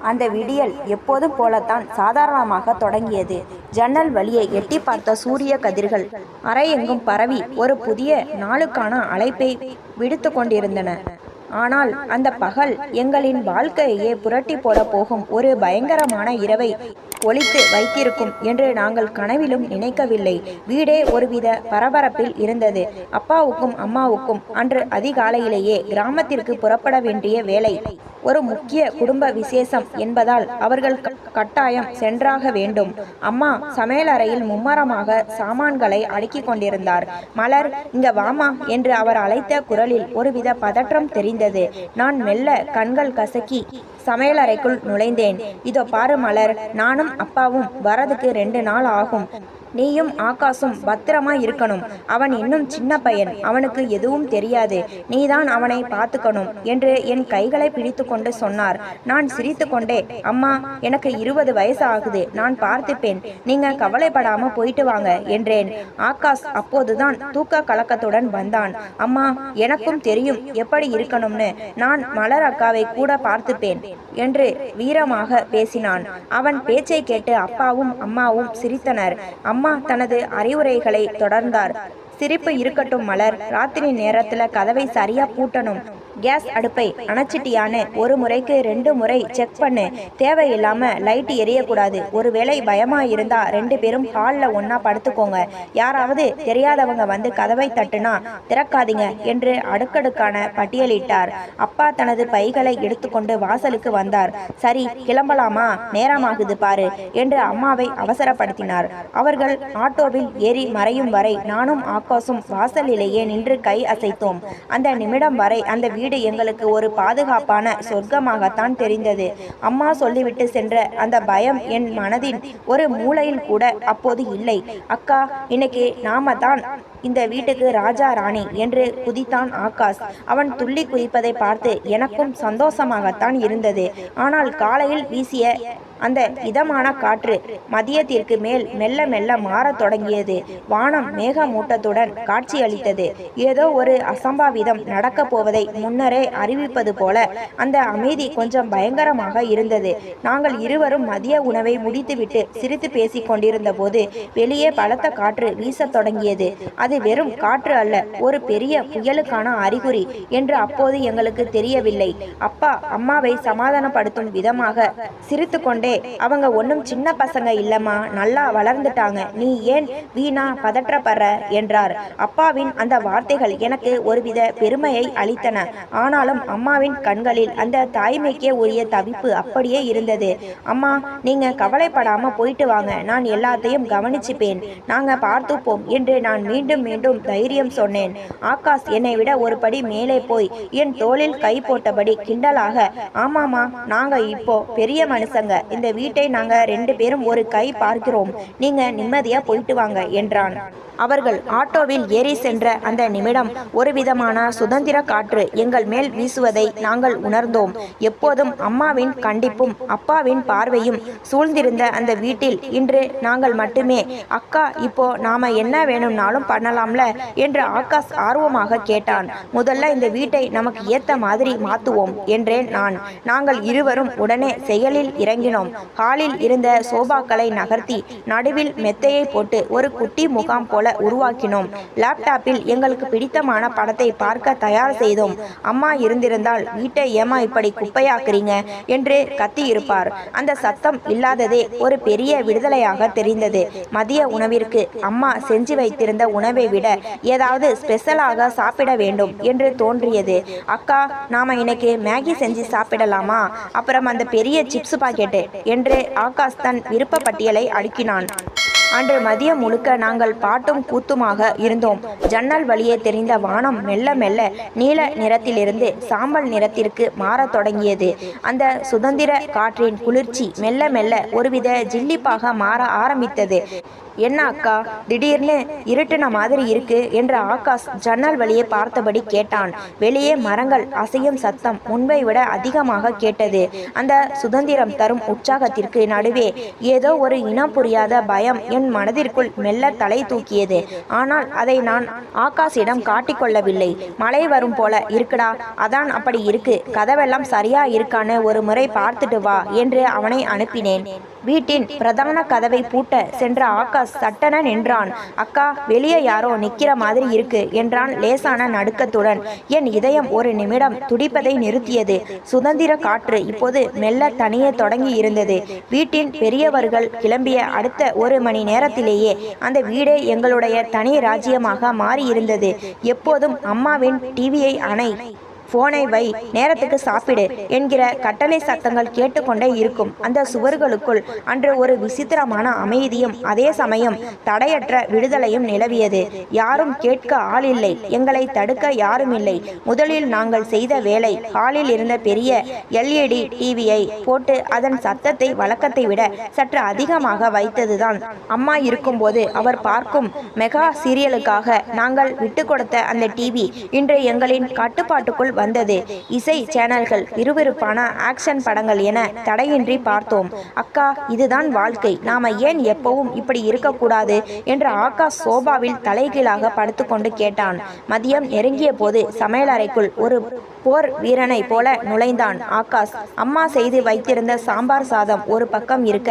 அந்த விடியல் எப்போதும் போலத்தான் சாதாரணமாக தொடங்கியது. ஜன்னல் வழியே எட்டி பார்த்த சூரிய கதிர்கள் அறையெங்கும் பரவி ஒரு புதிய நாளுக்கான அழைப்பை விடுத்து கொண்டிருந்தன. ஆனால் அந்த பகல் எங்களின் வாழ்க்கையே புரட்டி போட போகும் ஒரு பயங்கரமான இரவை ஒளித்து வைத்திருக்கும் என்று நாங்கள் கனவிலும் நினைக்கவில்லை. வீடே ஒருவித பரபரப்பில் இருந்தது. அப்பாவுக்கும் அம்மாவுக்கும் அன்று அதிகாலையிலேயே கிராமத்திற்கு புறப்பட வேண்டிய வேலை. ஒரு முக்கிய குடும்ப விசேஷம் என்பதால் அவர்கள் கட்டாயம் சென்றாக வேண்டும். அம்மா சமையலறையில் மும்மரமாக சாமான்களை அடுக்கிக் கொண்டிருந்தார். மலர், இங்க வாமா என்று அவர் அழைத்த குரலில் ஒருவித பதற்றம் தெரிந்தது. நான் மெல்ல கண்கள் கசக்கி சமையலறைக்குள் நுழைந்தேன். இதோ பாரு மலர், நானும் அப்பாவும் வரதுக்கு 2 நாள் ஆகும். நீயும் ஆகாஷும் பத்திரமா இருக்கணும். அவன் இன்னும் சின்ன பையன், அவனுக்கு எதுவும் தெரியாது. நீதான் அவனை பார்த்துக்கணும் என்று என் கைகளை பிடித்து கொண்டு சொன்னார். நான் சிரித்து கொண்டே, அம்மா, எனக்கு 20 வயசு ஆகுது, நான் பார்த்துப்பேன், நீங்க கவலைப்படாம போயிட்டு வாங்க என்றேன். ஆகாஷ் அப்போதுதான் தூக்க கலக்கத்துடன் வந்தான். அம்மா, எனக்கும் தெரியும் எப்படி இருக்கணும்னு, நான் மலர் அக்காவை கூட பார்த்துப்பேன் என்று வீரமாக பேசினான். அவன் பேச்சை கேட்டு அப்பாவும் அம்மாவும் சிரித்தனர். அம்மா தனது அறிவுரைகளை தொடர்ந்தார். சிரிப்பு இருக்கட்டும் மலர், ராத்திரி நேரத்துல கதவை சரியா பூட்டணும். கேஸ் அடுப்பை அணைச்சிட்டியான்னு 1 முறைக்கு 2 முறை செக் பண்ணு. தேவையில்லாம லைட் எரியக்கூடாது. ஒருவேளை பயமா இருந்தா 2 பேரும் ஹாலில் ஒன்னா படுத்துக்கோங்க. யாராவது தெரியாதவங்க வந்து கதவை தட்டுனா திறக்காதீங்க என்று அடுக்கடுக்கான பட்டியலிட்டார். அப்பா தனது பைகளை எடுத்துக்கொண்டு வாசலுக்கு வந்தார். சரி, கிளம்பலாமா, நேரமாகுது பாரு என்று அம்மாவை அவசரப்படுத்தினார். அவர்கள் ஆட்டோவில் ஏறி மறையும் வரை நானும் ஆகாஷும் வாசலிலேயே நின்று கை அசைத்தோம். அந்த நிமிடம் வரை அந்த வீடு எங்களுக்கு ஒரு பாதுகாப்பான சொர்க்கமாகத்தான் தெரிந்தது. அம்மா சொல்லிவிட்டு சென்ற அந்த பயம் என் மனதின் ஒரு மூலையில் கூட அப்போது இல்லை. அக்கா, இன்னைக்கு நாம தான் இந்த வீட்டுக்கு ராஜா ராணி என்று குதித்தான் ஆகாஷ். அவன் துள்ளி குதிப்பதை பார்த்து எனக்கும் சந்தோஷமாகத்தான் இருந்தது. ஆனால் காலையில் வீசிய அந்த இதமான காற்று மதியத்திற்கு மேல் மெல்ல மெல்ல மாறத் தொடங்கியது. வானம் மேகமூட்டத்துடன் காட்சியளித்தது. ஏதோ ஒரு அசம்பாவிதம் நடக்கப் போவதை முன்னரே அறிவிப்பது போல அந்த அமைதி கொஞ்சம் பயங்கரமாக இருந்தது. நாங்கள் இருவரும் மதிய உணவை முடித்துவிட்டு சிரித்து பேசிக் கொண்டிருந்த போது வெளியே பலத்த காற்று வீசத் தொடங்கியது. அது வெறும் காற்று அல்ல, ஒரு பெரிய புயலுக்கான அறிகுறி என்று அப்போது எங்களுக்கு தெரியவில்லை. அப்பா அம்மாவை சமாதானப்படுத்தும் விதமாக சிரித்து கொண்டே, அவங்க ஒன்றும் சின்ன பசங்க இல்லம்மா, நல்லா வளர்ந்துட்டாங்க, நீ ஏன் வீணா பதற்றப்படுற என்றார். அப்பாவின் அந்த வார்த்தைகள் எனக்கு ஒருவித பெருமையை அளித்தன. ஆனாலும் அம்மாவின் கண்களில் அந்த தாய்மைக்கே உரிய தவிப்பு அப்படியே இருந்தது. அம்மா, நீங்க கவலைப்படாம போயிட்டு வாங்க, நான் எல்லாத்தையும் கவனிச்சுப்பேன், நாங்க பார்த்துப்போம் என்று நான் மீண்டும் மீண்டும் தைரியம் சொன்னேன். ஆகாஷ் என்னை விட ஒரு படி மேலே போய் என் தோளில் கை போட்டபடி கிண்டலாக, ஆமாமா, நாங்க இப்போ பெரிய மனுஷங்க, இந்த வீட்டை நாங்க 2 பேரும் ஒரு கை பார்க்கிறோம், நீங்க நிம்மதியா போயிட்டு வாங்க என்றான். அவர்கள் ஆட்டோவில் ஏறி சென்ற அந்த நிமிடம் ஒரு விதமான சுதந்திர காற்று எங்கள் மேல் வீசுவதை நாங்கள் உணர்ந்தோம். எப்போதும் அம்மாவின் கண்டிப்பும் அப்பாவின் பார்வையும் சூழ்ந்திருந்த அந்த வீட்டில் இன்று நாங்கள் மட்டுமே. அக்கா, இப்போ நாம என்ன வேணும்னாலும் பண்ணலாம்ல என்று ஆகாஷ் ஆர்வமாக கேட்டான். முதல்ல இந்த வீட்டை நமக்கு ஏத்த மாதிரி மாத்துவோம் என்றேன் நான். நாங்கள் இருவரும் உடனே செயலில் இறங்கினோம். ஹாலில் இருந்த சோபாக்களை நகர்த்தி நடுவில் மெத்தையை போட்டு ஒரு குட்டி முகாம் போல உருவாக்கினோம். லேப்டாப்பில் எங்களுக்கு பிடித்தமான படத்தை பார்க்க தயார் செய்தோம். அம்மா இருந்திருந்தால் வீட்டை ஏமா இப்படி குப்பையாக்குறீங்க என்று கத்தி இருப்பார். அந்த சத்தம் இல்லாததே ஒரு பெரிய விடுதலையாக தெரிந்தது. மதிய உணவிற்கு அம்மா செஞ்சு வைத்திருந்த உணவை விட ஏதாவது ஸ்பெஷலாக சாப்பிட வேண்டும் என்று தோன்றியது. அக்கா, நாம இன்னைக்கு மேகி செஞ்சு சாப்பிடலாமா, அப்புறம் அந்த பெரிய சிப்ஸ் பாக்கெட்டு என்று ஆகாஷ் தன் விருப்ப பட்டியலை அடுக்கினான். அன்று மதியம் முழுக்க நாங்கள் பாட்டும் கூத்துமாக இருந்தோம். ஜன்னல் வழியே தெரிந்த வானம் மெல்ல மெல்ல நீல நிறத்திலிருந்து சாம்பல் நிறத்திற்கு மாறத் தொடங்கியது. அந்த சுதந்திர காற்றின் குளிர்ச்சி மெல்ல மெல்ல ஒருவித ஜில்லிப்பாக மாற ஆரம்பித்தது. என்ன அக்கா, திடீர்னு இருட்டுன மாதிரி இருக்கு என்று ஆகாஷ் ஜன்னல் வழியே பார்த்தபடி கேட்டான். வெளியே மரங்கள் அசையும் சத்தம் முன்பை விட அதிகமாக கேட்டது. அந்த சுதந்திரம் தரும் உற்சாகத்திற்கு நடுவே ஏதோ ஒரு இனம் புரியாத பயம் என் மனதிற்குள் மெல்ல தலை தூக்கியது. ஆனால் அதை நான் ஆகாஷிடம் காட்டிக்கொள்ளவில்லை. மழை வரும் போல இருக்குடா, அதான் அப்படி இருக்கு, கதவெல்லாம் சரியா இருக்கான்னு ஒரு முறை பார்த்துட்டு வா என்று அவனை அனுப்பினேன். வீட்டின் பிரதான கதவை பூட்ட சென்ற ஆகாஷ் சட்டென நின்றான். அக்கா, வெளியே யாரோ நிக்கிற மாதிரி இருக்கு என்றான் லேசான நடுக்கத்துடன். என் இதயம் ஒரு நிமிடம் துடிப்பதை நிறுத்தியது. சுதந்திர காற்று இப்போது மெல்ல தனிய தொடங்கி இருந்தது. வீட்டின் பெரியவர்கள் கிளம்பிய அடுத்த 1 மணி நேரத்திலேயே அந்த வீடே எங்களுடைய தனி ராஜ்யமாக மாறியிருந்தது. எப்போதும் அம்மாவின் டிவியை அணை, போனை வை, நேரத்துக்கு சாப்பிடு என்கிற கட்டளை சத்தங்கள் கேட்டுக்கொண்டே இருக்கும். அந்த சுவர்களுக்குள் அன்று ஒரு விசித்திரமான அமைதியும் அதே சமயம் தடையற்ற விடுதலையும் நிலவியது. யாரும் கேட்க ஆள் இல்லை, எங்களை தடுக்க யாரும் இல்லை. முதலில் நாங்கள் செய்த வேலை ஹாலில் இருந்த பெரிய LED டிவியை போட்டு அதன் சத்தத்தை வழக்கத்தை விட சற்று அதிகமாக வைத்ததுதான். அம்மா இருக்கும்போது அவர் பார்க்கும் மெகா சீரியலுக்காக நாங்கள் விட்டு கொடுத்த அந்த டிவி இன்று எங்களின் கட்டுப்பாட்டுக்குள் வந்தது. இசை சேனல்கள், விறுவிறுப்பான ஆக்ஷன் படங்கள் என தடையின்றி பார்த்தோம். அக்கா, இதுதான் வாழ்க்கை, நாம ஏன் எப்பவும் இப்படி இருக்கக்கூடாது என்று ஆகாஷ் சோபாவில் தலைகீழாக படுத்துக்கொண்டு கேட்டான். மதியம் நெருங்கிய போது சமையலறைக்குள் ஒரு போர் வீரனை போல நுழைந்தான் ஆகாஷ். அம்மா செய்து வைத்திருந்த சாம்பார் சாதம் ஒரு பக்கம் இருக்க,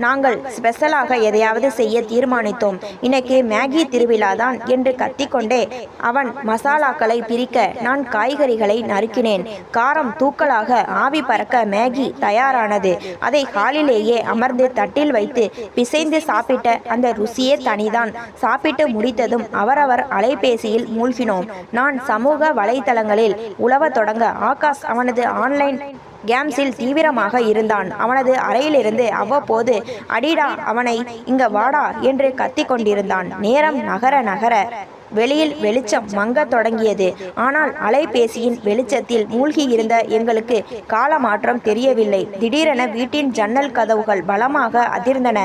நாங்கள் ஸ்பெஷலாக எதையாவது செய்ய தீர்மானித்தோம். இன்னைக்கு மேகி திருவிழாதான் என்று கத்திக்கொண்டே அவன் மசாலாக்களை பிரிக்க நான் காய்கறிகளை நறுக்கினேன். காரம் தூக்கலாக ஆவி பறக்க மேகி தயாரானது. அதை ஹாலிலேயே அமர்ந்து தட்டில் வைத்து பிசைந்து சாப்பிட்ட அந்த ருசியே தனிதான். சாப்பிட்டு முடித்ததும் அவரவர் அலைபேசியில் மூழ்கினோம். நான் சமூக வலைத்தளங்களில் உலவ தொடங்க ஆகாஷ் அவனது ஆன்லைன் கேம்ஸில் தீவிரமாக இருந்தான். அவனது அறையிலிருந்து அவ்வப்போது அடிடா, அவனை இங்க வாடா என்று கத்தி கொண்டிருந்தான். நேரம் நகர நகர வெளியில் வெளிச்சம் மங்க தொடங்கியது. ஆனால் அலைபேசியின் வெளிச்சத்தில் மூழ்கியிருந்த எங்களுக்கு காலமாற்றம் தெரியவில்லை. திடீரென வீட்டின் ஜன்னல் கதவுகள் பலமாக அதிர்ந்தன.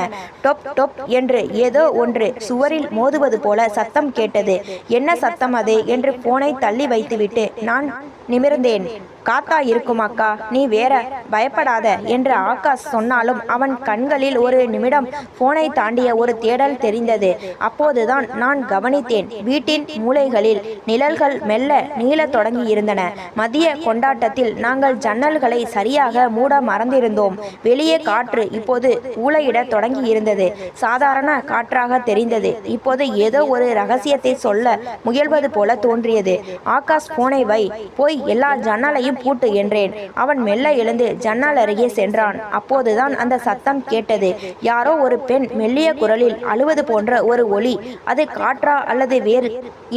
டொப் டொப் என்று ஏதோ ஒன்று சுவரில் மோதுவது போல சத்தம் கேட்டது. என்ன சத்தம் அது என்று போனை தள்ளி வைத்துவிட்டு நான் நிமிர்ந்தேன். காத்தா இருக்கும் அக்கா, நீ வேற பயப்படாத என்று ஆகாஷ் சொன்னாலும் அவன் கண்களில் ஒரு நிமிடம் போனை தாண்டிய ஒரு தேடல் தெரிந்தது. அப்போதுதான் நான் கவனித்தேன். வீட்டின் மூலைகளில் நிழல்கள் மெல்ல நீளத் தொடங்கி இருந்தன. மதிய கொண்டாட்டத்தில் நாங்கள் ஜன்னல்களை சரியாக மூட மறந்திருந்தோம். வெளியே காற்று இப்போது ஊளையிட தொடங்கி இருந்தது. சாதாரண காற்றாக தெரிந்தது. இப்போது ஏதோ ஒரு ரகசியத்தை சொல்ல முயல்வது போல தோன்றியது. ஆகாஷ், போனை வை, போய் எல்லா ஜன்னலையும் பூட்டு என்றேன். அவன் மெல்ல எழுந்து ஜன்னல் அருகே சென்றான். அப்போதுதான் அந்த சத்தம் கேட்டது. யாரோ ஒரு பெண் மெல்லிய குரலில் அழுவது போன்ற ஒரு ஒலி. அது காற்றா அல்லது வேறு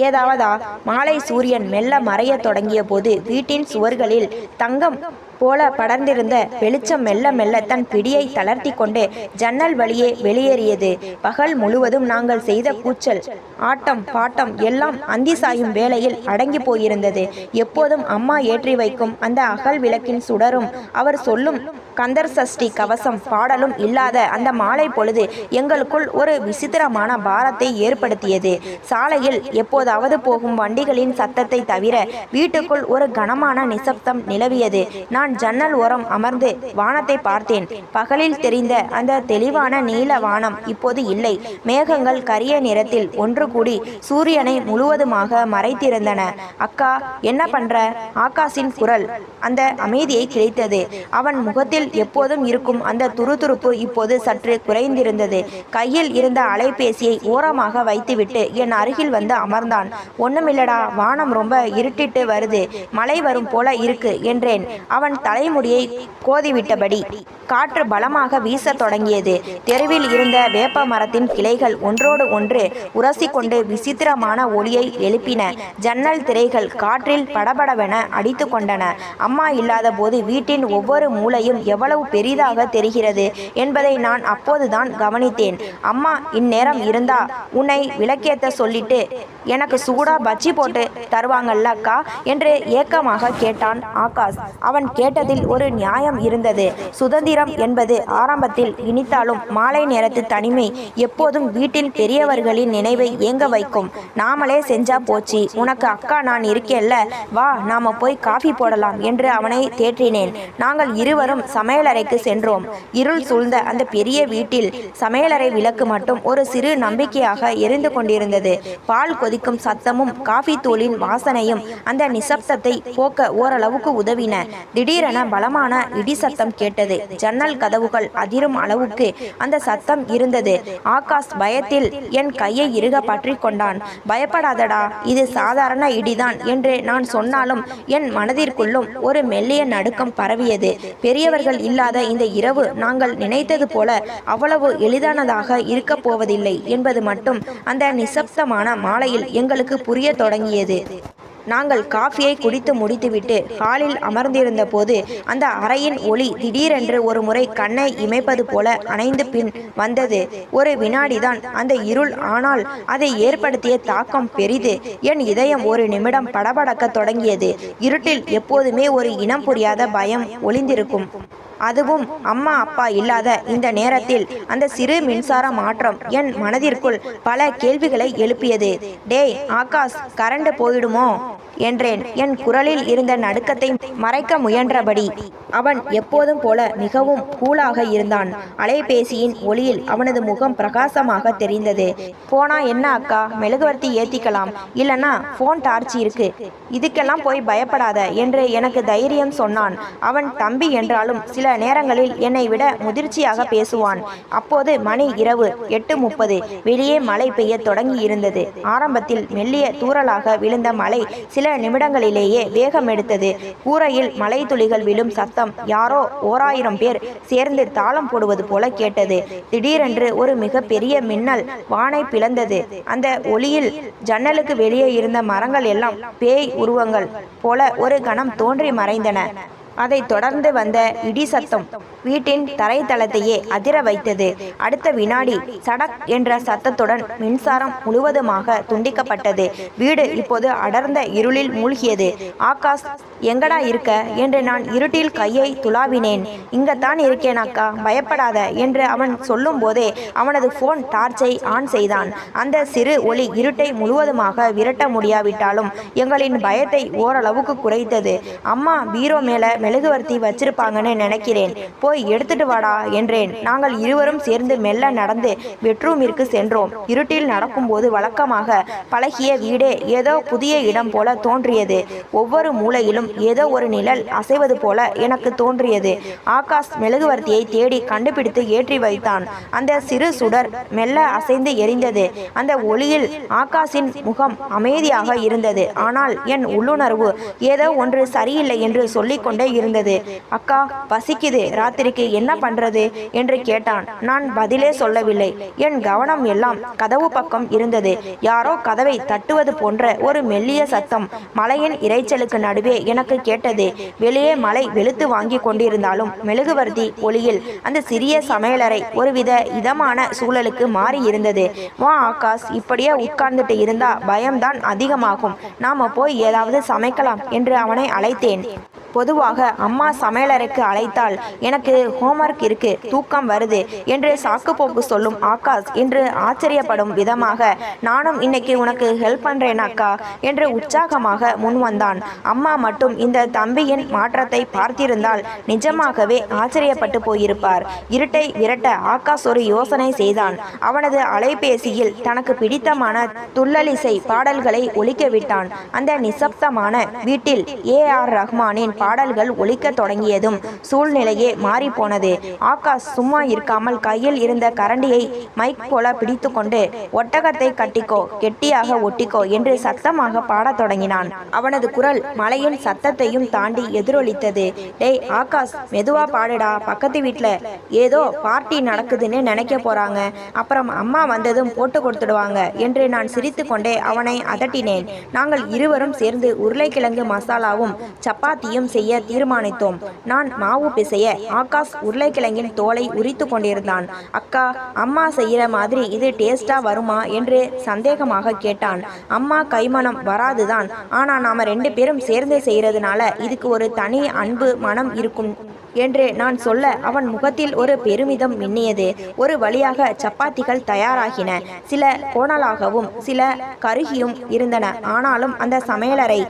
ஏதாவதா? மாலை சூரியன் மெல்ல மறைய தொடங்கிய போது வீட்டின் சுவர்களில் தங்கம் போல படர்ந்திருந்த வெளிச்சம் மெல்ல மெல்ல தன் பிடியை தளர்த்தி கொண்டு ஜன்னல் வழியே வெளியேறியது. பகல் முழுவதும் நாங்கள் செய்த கூச்சல், ஆட்டம் பாட்டம் எல்லாம் அந்தி சாயும் வேளையில் அடங்கி போயிருந்தது. எப்போதும் அம்மா ஏற்றி வைக்கும் அந்த அகல் விளக்கின் சுடரும் அவர் சொல்லும் கந்தர் சஷ்டி கவசம் பாடலும் இல்லாத அந்த மாலை பொழுது எங்களுக்குள் ஒரு விசித்திரமான பாரத்தை ஏற்படுத்தியது. சாலையில் எப்போதாவது போகும் வண்டிகளின் சத்தத்தை தவிர வீட்டுக்குள் ஒரு கனமான நிசப்தம் நிலவியது. நான் ஜன்னல் ஓரம் அமர்ந்து வானத்தை பார்த்தேன். பகலில் தெரிந்த அந்த தெளிவான நீல வானம் இப்போது இல்லை. மேகங்கள் கரிய நிறத்தில் ஒன்று கூடி சூரியனை முழுவதுமாக மறைத்திருந்தன. அக்கா, என்ன பண்ற? ஆகாஷின் குரல் அந்த அமைதியை கிழித்தது. அவன் முகத்தில் எப்போதும் இருக்கும் அந்த துருதுருப்பு இப்போது சற்று குறைந்திருந்தது. கையில் இருந்த அலைபேசியை ஓரமாக வைத்துவிட்டு என் அருகில் வந்து அமர்ந்தான். ஒண்ணுமில்லடா, வானம் ரொம்ப இருட்டிட்டு வருது, மழை வரும் போல இருக்கு என்றேன். அவன் தலைமுடியை கோதிவிட்டபடி. காற்று பலமாக வீச தொடங்கியது. தெருவில் இருந்த வேப்ப மரத்தின் கிளைகள் ஒன்றோடு ஒன்று உரசிக்கொண்டு விசித்திரமான ஒளியை எழுப்பின. ஜன்னல் திரைகள் காற்றில் படபடவென அடித்து கொண்டன. அம்மா இல்லாத போது வீட்டின் ஒவ்வொரு மூலையும் எவ்வளவு பெரிதாக தெரிகிறது என்பதை நான் அப்போதுதான் கவனித்தேன். அம்மா இந்நேரம் இருந்தா உன்னை விளக்கேத்த சொல்லிட்டு எனக்கு சூடா பஜ்ஜி போட்டு தருவாங்கல்ல அக்கா என்று ஏக்கமாக கேட்டான் ஆகாஷ். அவன் கேட்டதில் ஒரு நியாயம் இருந்தது. சுதந்திரம் என்பது ஆரம்பத்தில் இனித்தாலும் மாலை நேரத்து தனிமை எப்போதும் வீட்டில் பெரியவர்களின் நினைவை ஏங்க வைக்கும். நாமளே செஞ்சா போச்சு, உனக்கு அக்கா நான் இருக்கேல்ல, வா நாம போய் காஃபி போடலாம் என்று அவனை தேற்றினேன். நாங்கள் இருவரும் சமையலறைக்கு சென்றோம். இருள் சூழ்ந்த அந்த பெரிய வீட்டில் சமையலறை விளக்கு மட்டும் ஒரு சிறு நம்பிக்கையாக எரிந்து கொண்டிருந்தது. பால் கொதிக்கும் சத்தமும் காஃபி தூளின் வாசனையும் அந்த நிசப்தத்தை போக்க ஓரளவுக்கு உதவின. திடீரென பலமான இடி சத்தம் கேட்டது. ஜன்னல் கதவுகள் அதிரும் அளவுக்கு அந்த சத்தம் இருந்தது. ஆகாஷ் பயத்தில் என் கையை இறுக பற்றி கொண்டான். பயப்படாதடா, இது சாதாரண இடிதான் என்று நான் சொன்னாலும் என் மனதிற்குள்ளும் ஒரு மெல்லிய நடுக்கம் பரவியது. பெரியவர்கள் இல்லாத இந்த இரவு நாங்கள் நினைத்தது போல அவ்வளவு எளிதானதாக இருக்கப் போவதில்லை என்பது மட்டும் அந்த நிசப்தமான மாலையில் எங்களுக்கு புரிய தொடங்கியது. நாங்கள் காஃபியை குடித்து முடித்துவிட்டு ஹாலில் அமர்ந்திருந்த போது அந்த அறையின் ஒளி திடீரென்று ஒரு முறை கண்ணை இமைப்பது போல அணைந்து பின் வந்தது. ஒரு வினாடிதான் அந்த இருள், ஆனால் அதை ஏற்படுத்திய தாக்கம் பெரிது. என் இதயம் ஒரு நிமிடம் படபடக்க தொடங்கியது. இருட்டில் எப்போதுமே ஒரு இனம் புரியாத பயம் ஒளிந்திருக்கும். அதுவும் அம்மா அப்பா இல்லாத இந்த நேரத்தில் அந்த சிறு மின்சார மாற்றம் என் மனதிற்குள் பல கேள்விகளை எழுப்பியது. டேய் ஆகாஷ், கரண்ட் போயிடுமோ என்றேன், என் குரலில் இருந்த நடுக்கத்தை மறைக்க முயன்றபடி. அவன் எப்போதும் போல மிகவும் கூலாக இருந்தான். அலைபேசியின் ஒளியில் அவனது முகம் பிரகாசமாக தெரிந்தது. போனா என்ன அக்கா, மெழுகுவர்த்தி ஏத்திக்கலாம், இல்லைன்னா ஃபோன் டார்ச் இருக்கு, இதுக்கெல்லாம் போய் பயப்படாத என்று எனக்கு தைரியம் சொன்னான். அவன் தம்பி என்றாலும் சில நேரங்களில் என்னை விட முதிர்ச்சியாக பேசுவான். அப்போது மணி இரவு 8:30. வெளியே மழை பெய்ய தொடங்கி இருந்தது. ஆரம்பத்தில் மெல்லிய தூறலாக விழுந்த மழை சில நிமிடங்களிலேயே வேகம் எடுத்தது. கூரையில் மழை துளிகள் விழும் சத்தம் யாரோ 1000 பேர் சேர்ந்து தாளம் போடுவது போல கேட்டது. திடீரென்று ஒரு மிக பெரிய மின்னல் வானை பிளந்தது. அந்த ஒளியில் ஜன்னலுக்கு வெளியே இருந்த மரங்கள் எல்லாம் பேய் உருவங்கள் போல ஒரு கணம் தோன்றி மறைந்தன. அதை தொடர்ந்து வந்த இடி சத்தம் வீட்டின் தரைத்தளத்தையே அதிர வைத்தது. அடுத்த வினாடி சடக் என்ற சத்தத்துடன் மின்சாரம் முழுவதுமாக துண்டிக்கப்பட்டது. வீடு இப்போது அடர்ந்த இருளில் மூழ்கியது. ஆகாஷ், எங்கடா இருக்க என்று நான் இருட்டில் கையை துளாவினேன். இங்கத்தான் இருக்கேன் அக்கா, பயப்படாத என்று அவன் சொல்லும் போதே அவனது போன் டார்ச்சை ஆன் செய்தான். அந்த சிறு ஒளி இருட்டை முழுவதுமாக விரட்ட முடியாவிட்டாலும் எங்களின் பயத்தை ஓரளவுக்கு குறைத்தது. அம்மா பீரோ மேல மெழுகுவர்த்தி வச்சிருப்பாங்கன்னு நினைக்கிறேன், போய் எடுத்துட்டு வாடா என்றேன். நாங்கள் இருவரும் சேர்ந்து மெல்ல நடந்து பெட்ரூமிற்கு சென்றோம். இருட்டில் நடக்கும்போது வழக்கமாக பழகிய வீடே ஏதோ புதிய இடம் போல தோன்றியது. ஒவ்வொரு மூலையிலும் ஏதோ ஒரு நிழல் அசைவது போல எனக்கு தோன்றியது. ஆகாஷ் மெழுகுவர்த்தியை தேடி கண்டுபிடித்து ஏற்றி வைத்தான். அந்த சிறு சுடர் மெல்ல அசைந்து எரிந்தது. அந்த ஒளியில் ஆகாஷின் முகம் அமைதியாக இருந்தது. ஆனால் என் உள்ளுணர்வு ஏதோ ஒன்று சரியில்லை என்று சொல்லிக்கொண்டே இருந்தது. அக்கா, பசிக்குது, ராத்திரிக்கு என்ன பண்றது என்று கேட்டான். நான் பதிலே சொல்லவில்லை. என் கவனம் எல்லாம் கதவு பக்கம் இருந்தது. யாரோ கதவை தட்டுவது போன்ற ஒரு மெல்லிய சத்தம் மலையின் இரைச்சலுக்கு நடுவே எனக்கு கேட்டது. வெளியே மலை வெளுத்து வாங்கி கொண்டிருந்தாலும் மெழுகுவர்த்தி ஒளியில் அந்த சிறிய சமையலறை ஒருவித இதமான சூழலுக்கு மாறி இருந்தது. வா ஆகாஷ், இப்படியே உட்கார்ந்துட்டு இருந்தா பயம்தான் அதிகமாகும், நாம போய் ஏதாவது சமைக்கலாம் என்று அவனை அழைத்தேன். பொதுவாக அம்மா சமையலறைக்கு அழைத்தால் எனக்கு ஹோம்ஒர்க் இருக்கு, தூக்கம் வருது என்று சாக்குப்போக்கு சொல்லும் ஆகாஷ் இன்று ஆச்சரியப்படும் விதமாக நானும் இன்னைக்கு உனக்கு ஹெல்ப் பண்றேன் அக்கா என்று உற்சாகமாக முன் வந்தான். அம்மா மட்டும் இந்த தம்பியின் மாற்றத்தை பார்த்திருந்தால் நிஜமாகவே ஆச்சரியப்பட்டு போயிருப்பார். இருட்டை விரட்ட ஆகாஷ் ஒரு யோசனை செய்தான். அவனது அலைபேசியில் தனக்கு பிடித்தமான துள்ளலிசை பாடல்களை ஒலிக்க விட்டான். அந்த நிசப்தமான வீட்டில் ஏஆர் ரஹ்மானின் பாடல்கள் ஒலிக்க தொடங்கியதும் சூழ்நிலையே மாறி போனது. ஆகாஷ் சும்மா இருக்காமல் கையில் இருந்த கரண்டியை மைக் போல பிடித்து கொண்டு ஒட்டகத்தை கட்டிக்கோ, கெட்டியாக ஒட்டிக்கோ என்று சத்தமாக பாடத் தொடங்கினான். அவனது குரல் மலையின் சத்தத்தையும் தாண்டி எதிரொலித்தது. டேய் ஆகாஷ், மெதுவா பாடுடா, பக்கத்து வீட்டுல ஏதோ பார்ட்டி நடக்குதுன்னு நினைக்க போறாங்க, அப்புறம் அம்மா வந்ததும் போட்டு கொடுத்துடுவாங்க என்று நான் சிரித்து கொண்டே அவனை அதட்டினேன். நாங்கள் இருவரும் சேர்ந்து உருளைக்கிழங்கு மசாலாவும் சப்பாத்தியும் செய்ய தீர்மானித்தோம். நான் மாவு பிசைய ஆகாஷ் உருளைக்கிழங்கின் தோலை உரித்து கொண்டிருந்தான். அக்கா, அம்மா செய்யற மாதிரி இது டேஸ்டா வருமா என்று சந்தேகமாக கேட்டான். அம்மா கைமணம் வராதுதான், ஆனா நாம 2 பேரும் சேர்ந்து செய்யறதுனால இதுக்கு ஒரு தனி அன்பு மனம் இருக்கும் என்று நான் சொல்ல அவன் முகத்தில் ஒரு பெருமிதம் மின்னியது. ஒரு வழியாக சப்பாத்திகள் தயாராகின. சில கோணலாகவும் சில கருகியும் இருந்தன. ஆனாலும் அந்த சமையலறை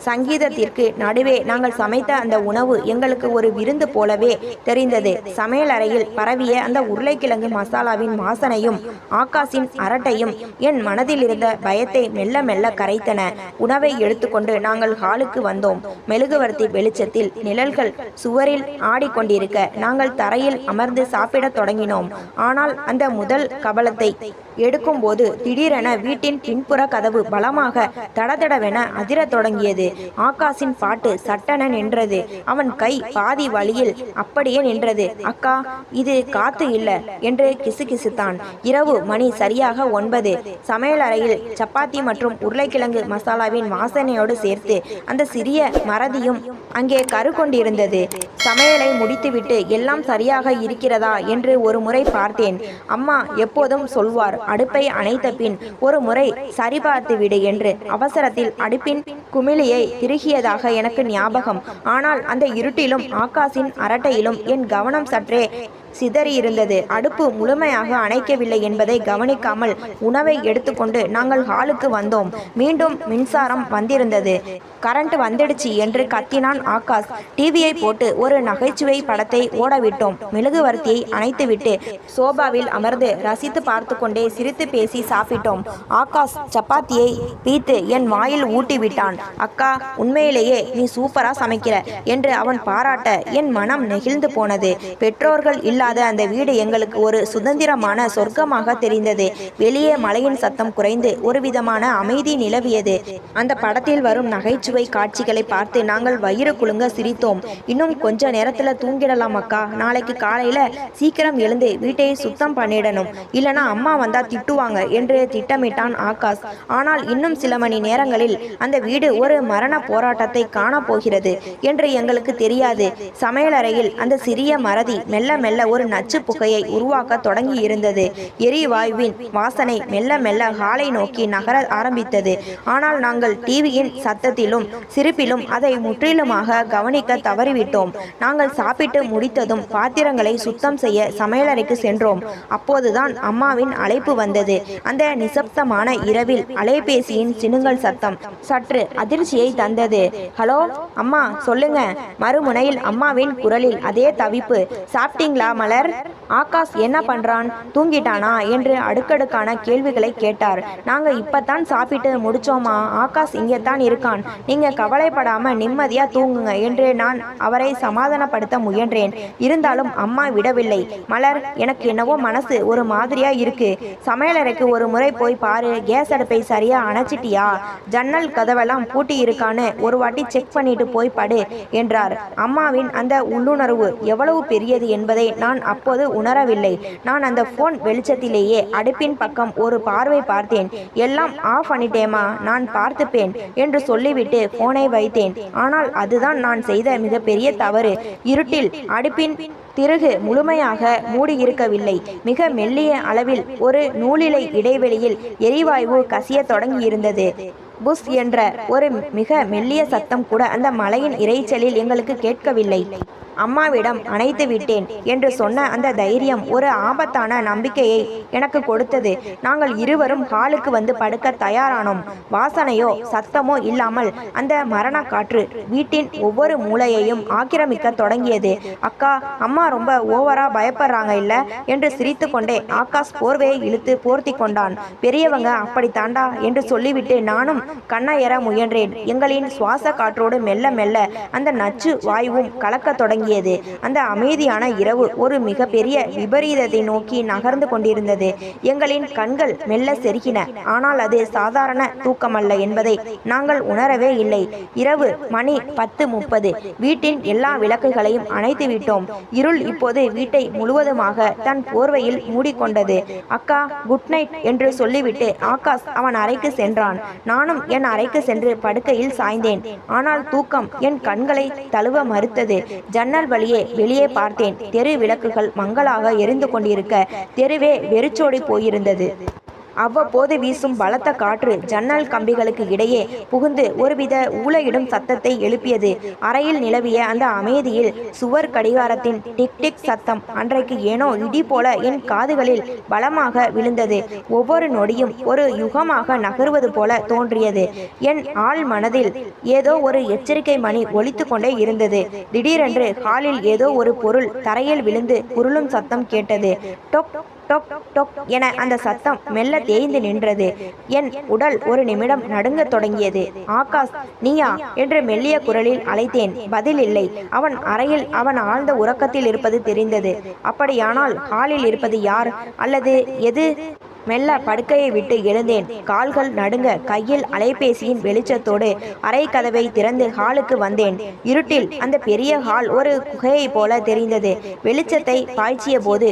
சங்கீதத்திற்கு நடுவே நாங்கள் சமைத்த அந்த உணவு எங்களுக்கு ஒரு விருந்து போலவே தெரிந்தது. சமையலறையில் பரவிய அந்த உருளைக்கிழங்கு மசாலாவின் வாசனையும் ஆகாஷின் அரட்டையும் என் மனதில் இருந்த பயத்தை மெல்ல மெல்ல கரைத்தன. உணவை எடுத்துக்கொண்டு நாங்கள் ஹாலுக்கு வந்தோம். மெழுகுவர்த்தி வெளிச்சத்தில் நிழல்கள் சுவரில் ஆடிக்கொண்டிருக்க நாங்கள் தரையில் அமர்ந்து சாப்பிடத் தொடங்கினோம். ஆனால் அந்த முதல் கபலத்தை எடுக்கும்போது திடீரென வீட்டின் பின்புற கதவு பலமாக தடதடவென அதிரத் தொடங்கியது. ஆகாஷின் பாட்டு சட்டென நின்றது. அவன் கை பாதி வழியில் அப்படியே நின்றது. அக்கா, இது காத்து இல்ல என்று கிசுகிசுத்தான். இரவு மணி சரியாக 9. சமையலறையில் சப்பாத்தி மற்றும் உருளைக்கிழங்கு மசாலாவின் வாசனையோடு சேர்த்து அந்த சிறிய மறதியும் அங்கே கரு கொண்டிருந்தது. சமையலை முடித்துவிட்டு எல்லாம் சரியாக இருக்கிறதா என்று ஒரு முறை பார்த்தேன். அம்மா எப்போதும் சொல்வார், அடுப்பை அணைத்த பின் ஒரு முறை சரிபார்த்து விடு என்று. அவசரத்தில் அடுப்பின் குமிழியை திருகியதாக எனக்கு ஞாபகம். ஆனால் அந்த இருட்டிலும் ஆகாஷின் அரட்டையிலும் என் கவனம் சற்றே சிதறியிருந்தது. அடுப்பு முழுமையாக அணைக்கவில்லை என்பதை கவனிக்காமல் உணவை எடுத்துக்கொண்டு நாங்கள் ஹாலுக்கு வந்தோம். மீண்டும் மின்சாரம் வந்திருந்தது. கரண்ட் வந்துடுச்சு என்று கத்தினான் ஆகாஷ். டிவியை போட்டு ஒரு நகைச்சுவை படத்தை ஓடவிட்டோம். மெழுகுவர்த்தியை அணைத்துவிட்டு சோபாவில் அமர்ந்து ரசித்து பார்த்து கொண்டே சிரித்து பேசி சாப்பிட்டோம். ஆகாஷ் சப்பாத்தியை பீத்து என் வாயில் ஊட்டிவிட்டான். அக்கா, உண்மையிலேயே நீ சூப்பரா சமைக்கிற என்று அவன் பாராட்ட என் மனம் நெகிழ்ந்து போனது. பெற்றோர்கள் இல்லாத அந்த வீடு எங்களுக்கு ஒரு சுதந்திரமான சொர்க்கமாக தெரிந்தது. வெளியே மழையின் சத்தம் குறைந்து ஒரு விதமான அமைதி நிலவியது. அந்த படத்தில் வரும் நகைச்சுவை காட்சிகளை பார்த்து நாங்கள் வயிறு குலுங்க சிரித்தோம். இன்னும் கொஞ்ச நேரத்துல தூங்கிடலாம் அக்கா, நாளைக்கு காலையில சீக்கிரம் எழுந்து வீட்டை சுத்தம் பண்ணிடணும், இல்லனா அம்மா வந்தா திட்டுவாங்க என்று திட்டமிட்டான் ஆகாஷ். ஆனால் இன்னும் சில மணி நேரங்களில் அந்த வீடு ஒரு மரண போராட்டத்தை காணப்போகிறது என்று எங்களுக்கு தெரியாது. சமையலறையில் அந்த சிறிய மறதி மெல்ல மெல்ல ஒரு நச்சு புகையை உருவாக்க தொடங்கி இருந்தது. எரிவாயுவின் வாசனை மெல்ல மெல்ல ஹாலை நோக்கி நகர ஆரம்பித்தது. ஆனால் நாங்கள் டிவியின் சத்தத்திலும் சிரிப்பிலும் அதை முற்றிலுமாக கவனிக்க தவறிவிட்டோம். நாங்கள் சாப்பிட்டு முடித்ததும் பாத்திரங்களை சுத்தம் செய்ய சமையலறைக்கு சென்றோம். அப்போதுதான் அம்மாவின் அழைப்பு வந்தது. அந்த நிசப்தமான இரவில் அலைபேசியின் சினுங்கல் சத்தம் சற்று அதிர்ச்சியை தந்தது. ஹலோ அம்மா, சொல்லுங்க. மறுமுனையில் அம்மாவின் குரலில் அதே தவிப்பு. சாப்பிட்டீங்களா மலர்? ஆகாஷ் என்ன பண்றான், தூங்கிட்டானா என்று அடுக்கடுக்கான கேள்விகளை கேட்டார். நாங்க இப்பதான் சாப்பிட்டு முடிச்சோமா, ஆகாஷ் இங்கே தான் இருக்கான், நீங்க கவலைப்படாம நிம்மதியா தூங்குங்க என்று நான் அவரை சமாதானப்படுத்த முயன்றேன். இருந்தாலும் அம்மா விடவில்லை. மலர், எனக்கு என்னவோ மனசு ஒரு மாதிரியா இருக்கு. சமையலறைக்கு ஒரு முறை போய் பாரு, கேஸ் அடுப்பை சரியா அணைச்சிட்டியா, ஜன்னல் கதவெல்லாம் பூட்டி இருக்கான்னு ஒரு வாட்டி செக் பண்ணிட்டு போய் படு என்றார். அம்மாவின் அந்த உள்ளுணர்வு எவ்வளவு பெரியது என்பதை நான் அப்போது உணரவில்லை. நான் அந்த போன் வெளிச்சத்திலேயே அடுப்பின் பக்கம் ஒரு பார்வை பார்த்தேன். எல்லாம் ஆஃப் பண்ணிட்டேமா, நான் பார்த்துப்பேன் என்று சொல்லிவிட்டு போனை வைத்தேன். ஆனால் அதுதான் நான் செய்த மிகப்பெரிய தவறு. இருட்டில் அடுப்பின் திருகு முழுமையாக மூடியிருக்கவில்லை. மிக மெல்லிய அளவில் ஒரு நூலிழை இடைவெளியில் எரிவாயு கசிய தொடங்கியிருந்தது. புஷ் என்ற ஒரு மிக மெல்லிய சத்தம் கூட அந்த மலையின் இரைச்சலில் எங்களுக்கு கேட்கவில்லை. அம்மாவிடம் அணைத்து விட்டேன் என்று சொன்ன அந்த தைரியம் ஒரு ஆபத்தான நம்பிக்கையை எனக்கு கொடுத்தது. நாங்கள் இருவரும் ஹாலுக்கு வந்து படுக்க தயாரானோம். வாசனையோ சத்தமோ இல்லாமல் அந்த மரண காற்று வீட்டின் ஒவ்வொரு மூலையையும் ஆக்கிரமிக்க தொடங்கியது. அக்கா, அம்மா ரொம்ப ஓவரா பயப்படுறாங்க இல்ல என்று சிரித்து கொண்டே ஆகாஷ் போர்வையை இழுத்து போர்த்தி கொண்டான். பெரியவங்க அப்படித்தாண்டா என்று சொல்லிவிட்டு நானும் கண்ணையற முயன்றேன். எங்களின் சுவாச காற்றோடு மெல்ல மெல்ல அந்த நச்சு வாயுவும் கலக்க தொடங்கி தொடங்கியது. அந்த அமைதியான இரவு ஒரு மிகப்பெரிய விபரீதத்தை நோக்கி நகர்ந்து கொண்டிருந்தது. எங்களின் கண்கள் மெல்ல செருகின. ஆனால் அது சாதாரண தூக்கமல்ல என்பதை நாங்கள் உணரவே இல்லை. இரவு மணி 10:30. வீட்டின் எல்லா விளக்குகளையும் அணைத்து விட்டோம். இருள் இப்போது வீட்டை முழுவதுமாக தன் போர்வையில் மூடிக்கொண்டது. அக்கா, குட் நைட் என்று சொல்லிவிட்டு ஆகாஷ் அவன் அறைக்கு சென்றான். நானும் என் அறைக்கு சென்று படுக்கையில் சாய்ந்தேன். ஆனால் தூக்கம் என் கண்களை தழுவ மறுத்தது. ஜன்னல் வழியே வெளியே பார்த்தேன். தெரு விளக்குகள் மங்கலாக எரிந்து கொண்டிருக்க தெருவே வெறிச்சோடி போயிருந்தது. அவ்வப்போது வீசும் பலத்த காற்று ஜன்னல் கம்பிகளுக்கு இடையே புகுந்து ஒருவித ஊளையிடும் சத்தத்தை எழுப்பியது. அறையில் நிலவிய அந்த அமைதியில் சுவர் கடிகாரத்தின் டிக் டிக் சத்தம் அன்றைக்கு ஏனோ இடி போல என் காதுகளில் பலமாக விழுந்தது. ஒவ்வொரு நொடியும் ஒரு யுகமாக நகருவது போல தோன்றியது. என் ஆழ் மனதில் ஏதோ ஒரு எச்சரிக்கை மணி ஒலித்து கொண்டே இருந்தது. திடீரென்று ஹாலில் ஏதோ ஒரு பொருள் தரையில் விழுந்து உருளும் சத்தம் கேட்டது. டொக் டொக் டொக் என அந்த சத்தம் மெல்ல தேய்ந்து நின்றது. என் உடல் ஒரு நிமிடம் நடுங்கத் தொடங்கியது. ஆகாஷ், நீயா என்று மெல்லிய குரலில் அழைத்தேன். பதில் இல்லை. அவன் அறையில் அவன் ஆழ்ந்த உறக்கத்தில் இருப்பது தெரிந்தது. அப்படியானால் ஹாலில் இருப்பது யார் அல்லது எது? மெல்ல படுக்கையை விட்டு எழுந்தேன். கால்கள் நடுங்க. கையில் அலைபேசியின் வெளிச்சத்தோடு அறை கதவை திறந்து ஹாலுக்கு வந்தேன். இருட்டில் அந்த பெரிய ஹால் ஒரு குகையை போல தெரிந்தது. வெளிச்சத்தை பாய்ச்சிய போது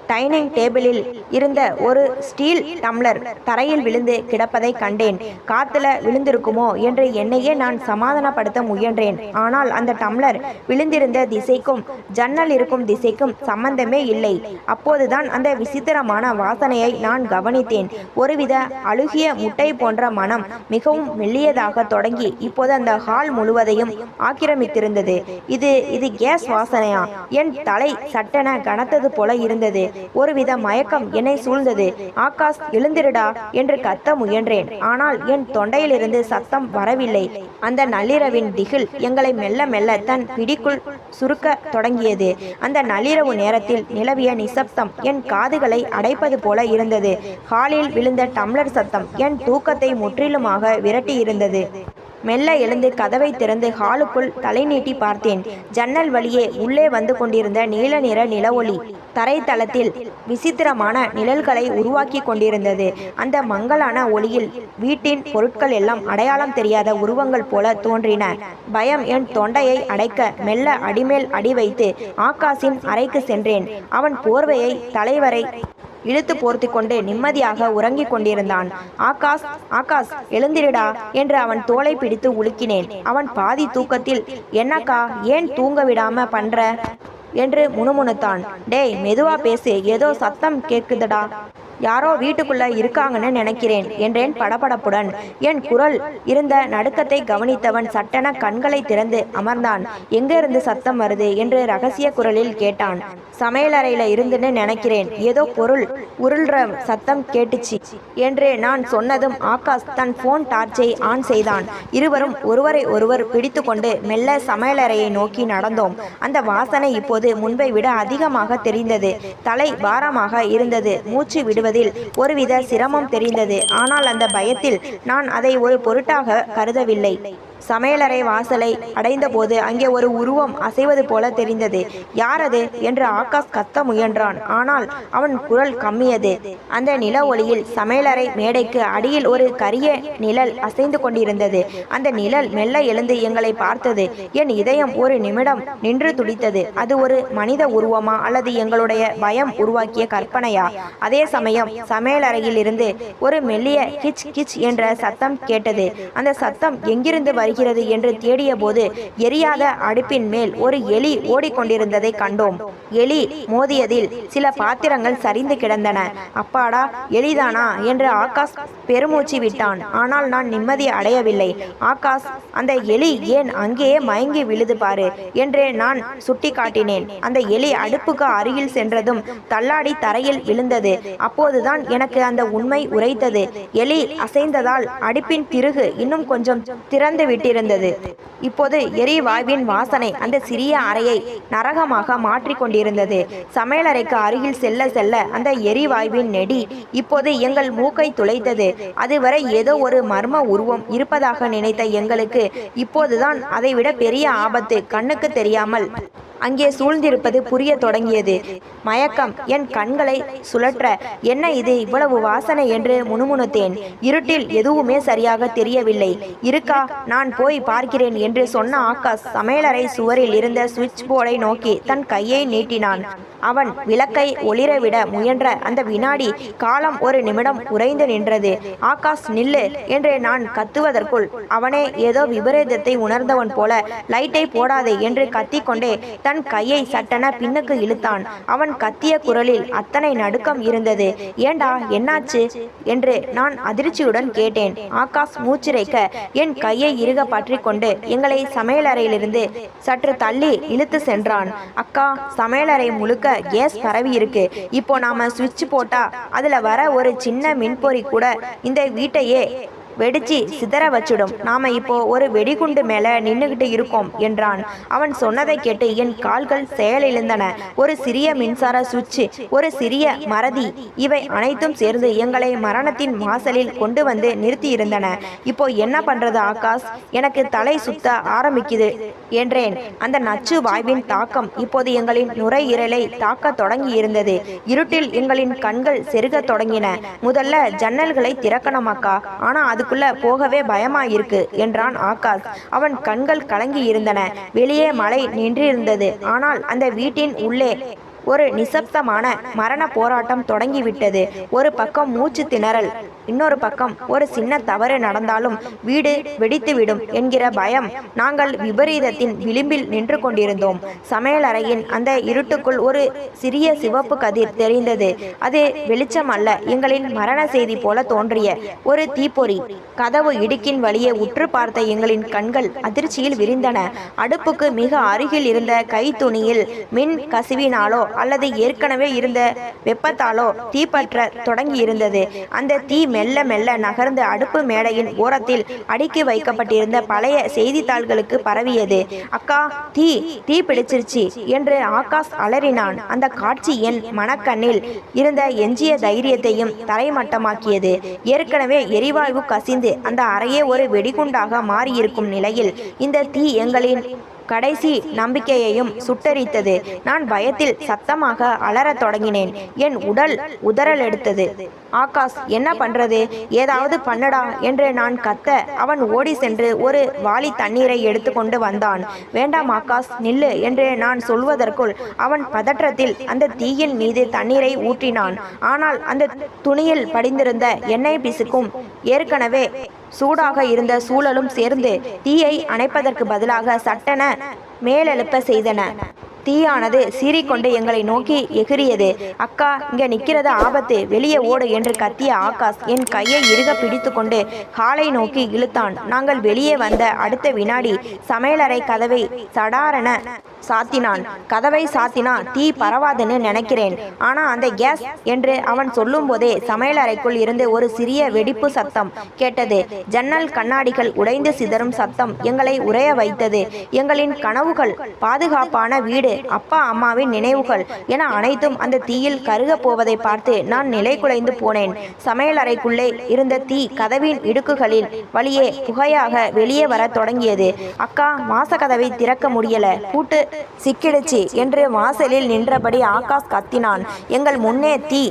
டைனிங் டேபிளில் இருந்த ஒரு ஸ்டீல் டம்ளர் தரையில் விழுந்து கிடப்பதை கண்டேன். காத்துல விழுந்திருக்குமோ என்று என்னையே நான் சமாதானப்படுத்த முயன்றேன். ஆனால் அந்த டம்ளர் விழுந்திருந்த திசைக்கும் ஜன்னல் இருக்கும் திசைக்கும் சம்பந்தமே இல்லை. அப்போதுதான் அந்த விசித்திரமான வாசனையை நான் கவனித்தேன். ஒருவித அழுகிய முட்டை போன்ற மனம் மிகவும் மெல்லியதாக தொடங்கி இப்போது அந்த ஹால் முழுவதையும் ஆக்கிரமித்திருந்தது. இது கேஸ் வாசனையா? என் தலை சட்டென கனத்தது போல இருந்தது. ஒருவித மயக்கம் என்னை சூழ்ந்தது. ஆகாஷ், எழுந்திருடா என்று கத்த முயன்றேன். ஆனால் என் தொண்டையிலிருந்து சத்தம் வரவில்லை. அந்த நள்ளிரவின் திகில் எங்களை மெல்ல மெல்ல தன் பிடிக்குள் சுருக்க தொடங்கியது. அந்த நள்ளிரவு நேரத்தில் நிலவிய நிசப்தம் என் காதுகளை அடைப்பது போல இருந்தது. ஹாலில் விழுந்த டம்ளர் சத்தம் என் தூக்கத்தை முற்றிலுமாக விரட்டி இருந்தது. மெல்ல எழுந்து கதவை திறந்து ஹாலுக்குள் தலை நீட்டி பார்த்தேன். ஜன்னல் வழியே உள்ளே வந்து கொண்டிருந்த நீல நிற நிலவொளி தரைத்தளத்தில் விசித்திரமான நிழல்களை உருவாக்கி கொண்டிருந்தது. அந்த மங்கலான ஒளியில் வீட்டின் பொருட்கள் எல்லாம் அடையாளம் தெரியாத உருவங்கள் போல தோன்றின. பயம் என் தொண்டையை அடைக்க மெல்ல அடிமேல் அடி வைத்து ஆகாஷின் அறைக்கு சென்றேன். அவன் போர்வையை தலைவரை இழுத்து போர்த்தி கொண்டு நிம்மதியாக உறங்கிக் கொண்டிருந்தான். ஆகாஷ், ஆகாஷ், எழுந்திருடா என்று அவன் தோளை பிடித்து உலுக்கினேன். அவன் பாதி தூக்கத்தில், என்னக்கா, ஏன் தூங்க விடாம பண்ற என்று முணுமுணுத்தான். டேய், மெதுவா பேசு, ஏதோ சத்தம் கேட்குதடா. யாரோ வீட்டுக்குள்ள இருக்காங்கன்னு நினைக்கிறேன் என்றேன் படபடப்புடன். என் குரல் இருந்த நடுக்கத்தை கவனித்தவன் சட்டென கண்களை திறந்து அமர்ந்தான். எங்கிருந்து சத்தம் வருது என்று ரகசிய குரலில் கேட்டான். சமையலறையில இருந்துன்னு நினைக்கிறேன், ஏதோ பொருள் உருள்ற சத்தம் கேட்டுச்சு என்று நான் சொன்னதும் ஆகாஷ் தன் போன் டார்ச்சை ஆன் செய்தான். இருவரும் ஒருவரை ஒருவர் பிடித்து கொண்டு மெல்ல சமையலறையை நோக்கி நடந்தோம். அந்த வாசனை இப்போது முன்பை விட அதிகமாக தெரிந்தது. தலை பாரமாக இருந்தது. மூச்சு விடுவதில் ஒருவித சிரமம் தெரிந்தது. ஆனால் அந்த பயத்தில் நான் அதை ஒரு பொருட்டாக கருதவில்லை. சமையலறை வாசலை அடைந்தபோது அங்கே ஒரு உருவம் அசைவது போல தெரிந்தது. யார் அது என்று ஆகாஷ் கத்த முயன்றான். ஆனால் அவன் குரல் கம்மியது. அந்த நில ஒளியில் சமையலறை மேடைக்கு அடியில் ஒரு கரிய நிழல் அசைந்து கொண்டிருந்தது. அந்த நிழல் மெல்ல எழுந்து எங்களை பார்த்தது. என் இதயம் ஒரு நிமிடம் நின்று துடித்தது. அது ஒரு மனித உருவமா அல்லது எங்களுடைய பயம் உருவாக்கிய கற்பனையா? அதே சமயம் சமையலறையில் இருந்து ஒரு மெல்லிய கிச் கிச் என்ற சத்தம் கேட்டது. அந்த சத்தம் எங்கிருந்து வருகிறது என்று தேடிய போது எரியாத அடுப்பின் மேல் ஒரு எலி ஓடிக்கொண்டிருந்ததை கண்டோம். எலி மோதியதில் சில பாத்திரங்கள் சரிந்து கிடந்தன. அப்பாடா, எலிதானா என்று ஆகாஷ் பெருமூச்சு விட்டான். ஆனால் நான் நிம்மதி அடையவில்லை. ஆகாஷ், அந்த எலி ஏன் அங்கேயே மயங்கி விழுது பாரு என்று நான் சுட்டி காட்டினேன். அந்த எலி அடுப்புக்கு அருகில் சென்றதும் தள்ளாடி தரையில் விழுந்தது. அப்போதுதான் எனக்கு அந்த உண்மை உரைத்தது. எலி அசைந்ததால் அடுப்பின் திருகு இன்னும் கொஞ்சம் திறந்து விட்டிருந்தது. இப்போது எரிவாயுவின் வாசனை அந்த சிறிய அறையை நரகமாக மாற்றிக் கொண்டிருந்தது. சமையலறைக்கு அருகில் செல்ல செல்ல அந்த எரிவாயுவின் நெடி இப்போது எங்கள் மூக்கை துளைத்தது. அதுவரை ஏதோ ஒரு மர்ம உருவம் இருப்பதாக நினைத்த எங்களுக்கு இப்போதுதான் அதைவிட பெரிய ஆபத்து கண்ணுக்கு தெரியாமல் அங்கே சூழ்ந்திருப்பது புரிய தொடங்கியது. மயக்கம் என் கண்களை சுழற்ற, என்ன இது இவ்வளவு வாசனை என்று முணுமுணுத்தேன். இருட்டில் எதுவுமே சரியாக தெரியவில்லை. இருக்கா, நான் போய் பார்க்கிறேன் என்று சொன்ன ஆகாஷ் சமையலறை சுவரில் இருந்த சுவிட்ச் போர்டை நோக்கி தன் கையை நீட்டினான். அவன் விளக்கை ஒளிரவிட முயன்ற அந்த வினாடி காலம் ஒரு நிமிடம் உறைந்து நின்றது. ஆகாஷ் நில்லு என்று நான் கத்துவதற்குள் அவனே ஏதோ விபரீதத்தை உணர்ந்தவன் போல லைட்டை போடாதே என்று கத்திக்கொண்டே தன் கையை சட்டென பின்னுக்கு இழுத்தான். அவன் கத்திய குரலில் அத்தனை நடுக்கம் இருந்தது. ஏண்டா, என்னாச்சு என்று நான் அதிர்ச்சியுடன் கேட்டேன். ஆகாஷ் மூச்சிறைக்க என் கையை இறுக பற்றி கொண்டு எங்களை சமையலறையிலிருந்து சற்று தள்ளி இழுத்து சென்றான். அக்கா, சமையலறை முழுக்க கேஸ் பரவி இருக்கு. இப்போ நாம சுவிட்ச் போட்டா அதுல வர ஒரு சின்ன மின்பொறி கூட இந்த வீட்டையே வெடிச்சு சிதற வச்சிடும். நாம இப்போ ஒரு வெடிகுண்டு மேல நின்னுகிட்டு இருக்கோம் என்றான். அவன் சொன்னதை கேட்டு என் கால்கள் செயலிழந்தன. ஒரு சிறிய மின்சார சுவிட்ச், ஒரு சிறிய மறதி, இவை அனைத்தும் சேர்ந்து எங்களை மரணத்தின் வாசலில் கொண்டு வந்து நிறுத்தி இருந்தன. இப்போ என்ன பண்றது ஆகாஷ்? எனக்கு தலை சுத்த ஆரம்பிக்குது என்றேன். அந்த நச்சு வாய்வின் தாக்கம் இப்போது எங்களின் நுரையீரலை தாக்க தொடங்கி இருந்தது. இருட்டில் எங்களின் கண்கள் செருக தொடங்கின. முதல்ல ஜன்னல்களை திறக்கணுமாக்கா, ஆனா அதுக்குள்ள போகவே பயமாயிருக்கு என்றான் ஆகாஷ். அவன் கண்கள் கலங்கி இருந்தன. வெளியே மழை நின்றிருந்தது. ஆனால் அந்த வீட்டின் உள்ளே ஒரு நிசப்தமான மரண போராட்டம் தொடங்கிவிட்டது. ஒரு பக்கம் மூச்சு திணறல், இன்னொரு பக்கம் ஒரு சின்ன தவறு நடந்தாலும் வீடு வெடித்துவிடும் என்கிற பயம். நாங்கள் விபரீதத்தின் விளிம்பில் நின்று கொண்டிருந்தோம். சமையலறையின் அந்த இருட்டுக்குள் ஒரு சிறிய சிவப்பு கதிர் தெரிந்தது. அது வெளிச்சம் அல்ல, எங்களின் மரண செய்தி போல தோன்றிய ஒரு தீப்பொறி. கதவு இடுக்கின் வழியே உற்று பார்த்த எங்களின் கண்கள் அதிர்ச்சியில் விரிந்தன. அடுப்புக்கு மிக அருகில் இருந்த கை துணியில் மின் கசிவினாலோ அல்லது ஏற்கனவே இருந்த வெப்பத்தாலோ தீப்பற்ற தொடங்கி இருந்தது. அந்த தீ மெல்ல மெல்ல நகர்ந்து அடுப்பு மேடையின் ஓரத்தில் அடுக்கி வைக்கப்பட்டிருந்த பழைய செய்தித்தாள்களுக்கு பரவியது. அக்கா, தீ தீ பிடிச்சிருச்சு என்று ஆகாஷ் அலறினான். அந்த காட்சி என் மனக்கண்ணில் இருந்த எஞ்சிய தைரியத்தையும் தரைமட்டமாக்கியது. ஏற்கனவே எரிவாயு கசிந்து அந்த அறையே ஒரு வெடிகுண்டாக மாறியிருக்கும் நிலையில் இந்த தீ எங்களின் கடைசி நம்பிக்கையையும் சுட்டரித்தது. நான் பயத்தில் சத்தமாக அலறத் தொடங்கினேன். என் உடல் உதறல் எடுத்தது. ஆகாஷ், என்ன பண்றது, ஏதாவது பண்ணடா என்று நான் கத்த அவன் ஓடி சென்று ஒரு வாளி தண்ணீரை எடுத்து கொண்டு வந்தான். வேண்டாம் ஆகாஷ், நில்லு என்று நான் சொல்வதற்குள் அவன் பதற்றத்தில் அந்த தீயின் மீது தண்ணீரை ஊற்றினான். ஆனால் அந்த துணியில் படிந்திருந்த எண்ணெய் பிசுக்கும் ஏற்கனவே சூடாக இருந்த சூழலும் சேர்ந்து தீயை அணைப்பதற்கு பதிலாக சட்டென மேலெழுப்ப செய்தன. தீயானது சீறிக்கொண்டு எங்களை நோக்கி எகிரியது. அக்கா, இங்க நிக்கிறது ஆபத்து, வெளியே ஓடு என்று கத்திய ஆகாஷ் என் கையை இறுக பிடித்து கொண்டு ஹாலை நோக்கி இழுத்தான். நாங்கள் வெளியே வந்த அடுத்த வினாடி சமையலறை கதவை சடாரென சாத்தினான். கதவை சாத்தினா தீ பரவாதுன்னு நினைக்கிறேன், ஆனா அந்த கேஸ் என்று அவன் சொல்லும் போதே சமையலறைக்குள் இருந்து ஒரு சிறிய வெடிப்பு சத்தம் கேட்டது. ஜன்னல் கண்ணாடிகள் உடைந்து சிதறும் சத்தம் எங்களை உறைய வைத்தது. எங்களின் கனவுகள், பாதுகாப்பான வீடு, அப்பா அம்மாவின் நினைவுகள் என அனைத்தும் அந்த தீயில் கருக போவதை பார்த்து நான் நிலை குலைந்து போனேன். சமையலறைக்குள்ளே இருந்த தீ கதவின் இடுக்குகளில் வழியே புகையாக வெளியே வர தொடங்கியது. அக்கா, வாசகதவை திறக்க முடியல, பூட்டு சிக்கிடுச்சு என்று வாசலில் நின்றபடி ஆகாஷ் கத்தினான். எங்கள் முன்னே தீ,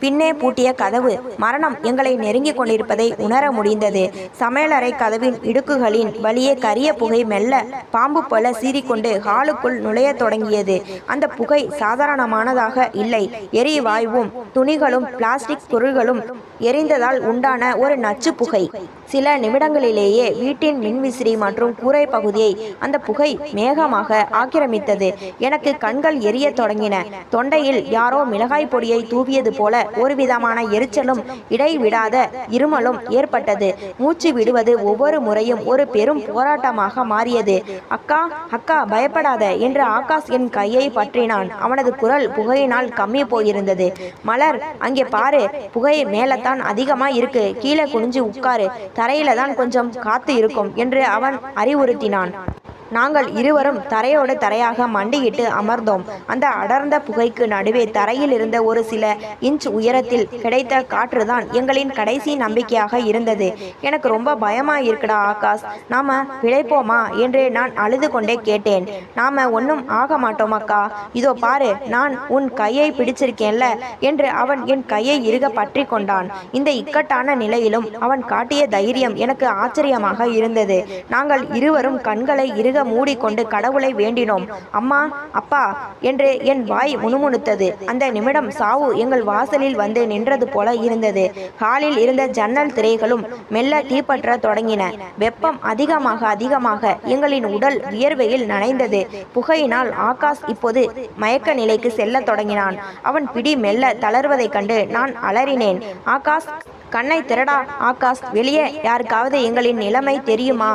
பின்னே பூட்டிய கதவு. மரணம் எங்களை நெருங்கிக் கொண்டிருப்பதை உணர முடிந்தது. சமையலறை கதவின் இடுக்குகளின் வழியே கரிய புகை மெல்ல பாம்பு போல சீறிக்கொண்டு ஹாலுக்குள் நுழைய தொடங்கியது. அந்த புகை சாதாரணமானதாக இல்லை. எரிவாயுவும் துணிகளும் பிளாஸ்டிக் பொருள்களும் எரிந்ததால் உண்டான ஒரு நச்சு புகை. சில நிமிடங்களிலேயே வீட்டின் மின்விசிறி மற்றும் கூரை பகுதியை அந்த புகை மேகமாக ஆக்கிரமித்தது. எனக்கு கண்கள் எரிய தொடங்கின. தொண்டையில் யாரோ மிளகாய் பொடியை தூவியது போல ஒரு விதமான எரிச்சலும் இடைவிடாத இருமலும் ஏற்பட்டது. மூச்சு விடுவது ஒவ்வொரு முறையும் ஒரு பெரும் போராட்டமாக மாறியது. அக்கா, அக்கா, பயப்படாத என்று ஆகாஷ் என் கையை பற்றினான். அவனது குரல் புகையினால் கம்மி போயிருந்தது. மலர், அங்கே பாரு, புகை மேலத்தான் அதிகமா இருக்கு, கீழே குனிஞ்சு உட்காரு, தரையில தான் கொஞ்சம் காத்து இருக்கும் என்று அவன் அறிவுறுத்தினான். நாங்கள் இருவரும் தரையோடு தரையாக மண்டியிட்டு அமர்ந்தோம். அந்த அடர்ந்த புகைக்கு நடுவே தரையில் இருந்த ஒரு சில இன்ச் உயரத்தில் கிடைத்த காற்றுதான் எங்களின் கடைசி நம்பிக்கையாக இருந்தது. எனக்கு ரொம்ப பயமா இருக்குடா ஆகாஷ், நாம பிழைப்போமா என்று நான் அழுது கொண்டே கேட்டேன். நாம ஒன்றும் ஆக மாட்டோம் அக்கா, இதோ பாரு, நான் உன் கையை பிடிச்சிருக்கேன்ல என்று அவன் என் கையை இறுக பற்றி கொண்டான். இந்த இக்கட்டான நிலையிலும் அவன் காட்டிய தைரியம் எனக்கு ஆச்சரியமாக இருந்தது. நாங்கள் இருவரும் கண்களை இறுக மூடிக்கொண்டு கடவுளை வேண்டினோம். அம்மா, அப்பா என்று என் வாய் முணுமுணுத்தது. அந்த நிமிடம் சாவு எங்கள் வாசலில் வந்து நின்றது போல இருந்தது. ஹாலில் இருந்த ஜன்னல் திரைகளும் மெல்ல தீப்பற்ற தொடங்கின. வெப்பம் அதிகமாக எங்களின் உடல் வியர்வையில் நனைந்தது. புகையினால் ஆகாஷ் இப்போது மயக்க நிலைக்கு செல்ல தொடங்கினான். அவன் பிடி மெல்ல தளர்வதைக் கண்டு நான் அலறினேன். ஆகாஷ், கண்ணை திறடா ஆகாஷ், வெளியே யாருக்காவது எங்களின் நிலைமை தெரியுமா?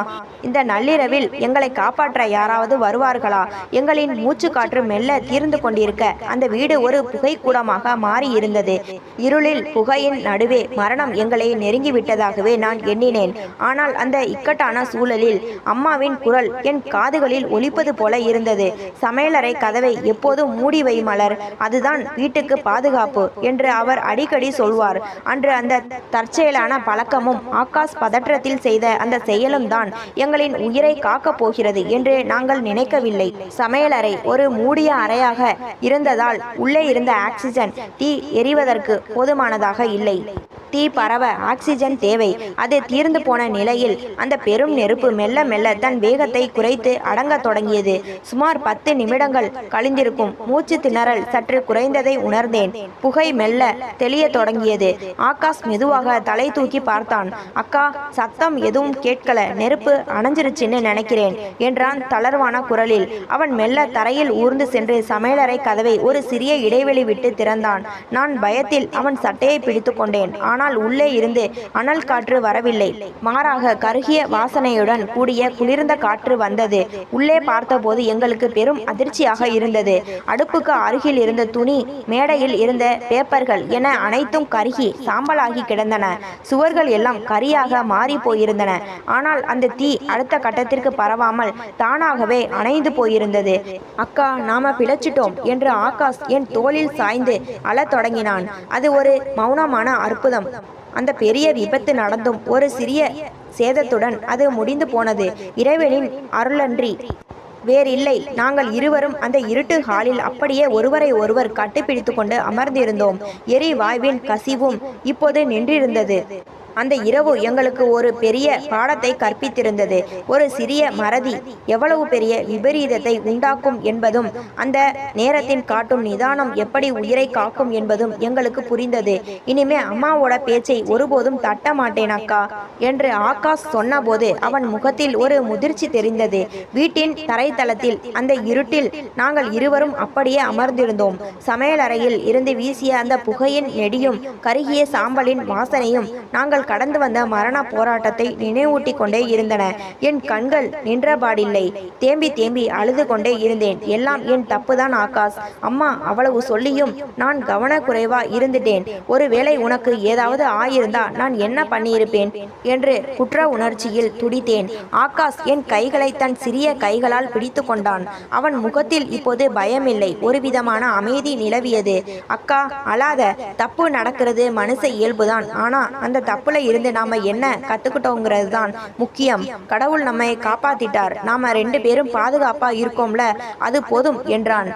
இந்த நள்ளிரவில் எங்களை காப்பாற்ற யாராவது வருவார்களா? எங்களின் மூச்சு காற்று மெல்ல தீர்ந்து கொண்டிருக்க அந்த வீடு ஒரு புகைக்கூடமாக மாறி இருந்தது. இருளில் புகையின் நடுவே மரணம் எங்களை நெருங்கிவிட்டதாகவே நான் எண்ணினேன். ஆனால் அந்த இக்கட்டான சூழலில் அம்மாவின் குரல் என் காதுகளில் ஒலிப்பது போல இருந்தது. சமையலறை கதவை எப்போதும் மூடி வை மலர், அதுதான் வீட்டுக்கு பாதுகாப்பு என்று அவர் அடிக்கடி சொல்வார். அன்று அந்த தற்செயலான பழக்கமும் ஆகாஷ் பதற்றத்தில் செய்த அந்த செயலும் தான் எங்களின் உயிரை காக்கப் போகிறது என்று நாங்கள் நினைக்கவில்லை. சமையலறை ஒரு மூடிய அறையாக இருந்ததால் உள்ளே இருந்த ஆக்சிஜன் தீ எரிவதற்கு போதுமானதாக இல்லை. தீ பரவ ஆக்சிஜன் தேவை. அது தீர்ந்து போன நிலையில் அந்த பெரும் நெருப்பு மெல்ல மெல்ல தன் வேகத்தை குறைத்து அடங்க தொடங்கியது. சுமார் 10 நிமிடங்கள் கழிந்திருக்கும். மூச்சு திணறல் சற்று குறைந்ததை உணர்ந்தேன். புகை மெல்ல தெளிய தொடங்கியது. ஆகாஷ் மெதுவாக தலை தூக்கி பார்த்தான். அக்கா, சத்தம் எதுவும் கேட்கல, நெருப்பு அணைஞ்சிருச்சுன்னு நினைக்கிறேன் என்றான் தளர்வான குரலில். அவன் மெல்ல தரையில் ஊர்ந்து சென்று சமையலறை கதவை ஒரு சிறிய இடைவெளி விட்டு திறந்தான். நான் பயத்தில் அவன் சட்டையை பிடித்து கொண்டேன். ஆனால் உள்ளே இருந்து அனல் காற்று வரவில்லை. மாறாக கருகிய வாசனையுடன் கூடிய குளிர்ந்த காற்று வந்தது. உள்ளே பார்த்தபோது எங்களுக்கு பெரும் அதிர்ச்சியாக இருந்தது. அடுப்புக்கு அருகில் இருந்த துணி, மேடையில் இருந்த பேப்பர்கள் என அனைத்தும் கருகி சாம்பலாகி கிடந்தன. சுவர்கள் எல்லாம் கரியாக மாறி போயிருந்தன. ஆனால் அந்த தீ அடுத்த கட்டத்திற்கு பரவாமல் தானாகவே அணைந்து போயிருந்தது. அக்கா, நாம பிழைச்சிட்டோம் என்று ஆகாஷ் என் தோளில் சாய்ந்து அழத் தொடங்கினான். அது ஒரு மௌனமான அற்புதம். அந்த பெரிய விபத்து நடந்தும் ஒரு சிறிய சேதத்துடன் அது முடிந்து போனது. இறைவனின் அருளன்றி வேறில்லை. நாங்கள் இருவரும் அந்த இருட்டு ஹாலில் அப்படியே ஒருவரை ஒருவர் கட்டிப்பிடித்து கொண்டு அமர்ந்திருந்தோம். எரிவாயுவின் கசிவும் இப்போது நின்றிருந்தது. அந்த இரவு எங்களுக்கு ஒரு பெரிய பாடத்தை கற்பித்திருந்தது. ஒரு சிறிய மறதி எவ்வளவு பெரிய விபரீதத்தை உண்டாக்கும் என்பதும் அந்த நேரத்தின் காட்டும் நிதானம் எப்படி உயிரை காக்கும் என்பதும் எங்களுக்கு புரிந்தது. இனிமே அம்மாவோட பேச்சை ஒருபோதும் தட்ட மாட்டேன் அக்கா என்று ஆகாஷ் சொன்னபோது அவன் முகத்தில் ஒரு முதிர்ச்சி தெரிந்தது. வீட்டின் தரைத்தளத்தில் அந்த இருட்டில் நாங்கள் இருவரும் அப்படியே அமர்ந்திருந்தோம். சமையலறையில் இருந்து வீசிய அந்த புகையின் நெடியும் கருகிய சாம்பலின் வாசனையும் நாங்கள் கடந்து வந்த மரண போராட்டத்தை நினைவூட்டி கொண்டே இருந்தன. என் கண்கள் நின்றபாடில்லை. தேம்பி தேம்பி அழுது கொண்டே இருந்தேன். எல்லாம் என் தப்புதான் ஆகாஷ். அம்மா அவ்வளவு சொல்லியும் நான் கவனக்குறைவா இருந்துட்டேன். ஒருவேளை உனக்கு ஏதாவது ஆயிருந்தா நான் என்ன பண்ணியிருப்பேன் என்று குற்ற உணர்ச்சியில் துடித்தேன். ஆகாஷ் என் கைகளை தன் சிறிய கைகளால் பிடித்து கொண்டான். அவன் முகத்தில் இப்போது பயமில்லை, ஒரு விதமான அமைதி நிலவியது. அக்கா, அழாத. தப்பு நடக்கிறது மனுஷ இயல்புதான். ஆனா அந்த தப்புல இருந்து நாம என்ன கத்துக்கிட்டோங்கிறது தான் முக்கியம். கடவுள் நம்மை காப்பாத்திட்டார். நாம 2 பேரும் பாதுகாப்பா இருக்கோம்ல, அது போதும் என்றான்.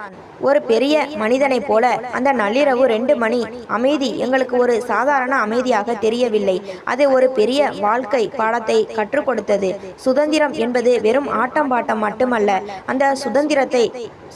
ஒரு பெரிய மனிதனை போல அந்த நள்ளிரவு 2 மணி அமைதி எங்களுக்கு ஒரு சாதாரண அமைதியாக தெரியவில்லை. அது ஒரு பெரிய வாழ்க்கை பாடத்தை கற்றுக் கொடுத்தது. சுதந்திரம் என்பது வெறும் ஆட்டம் பாட்டம் மட்டுமல்ல, அந்த சுதந்திரத்தை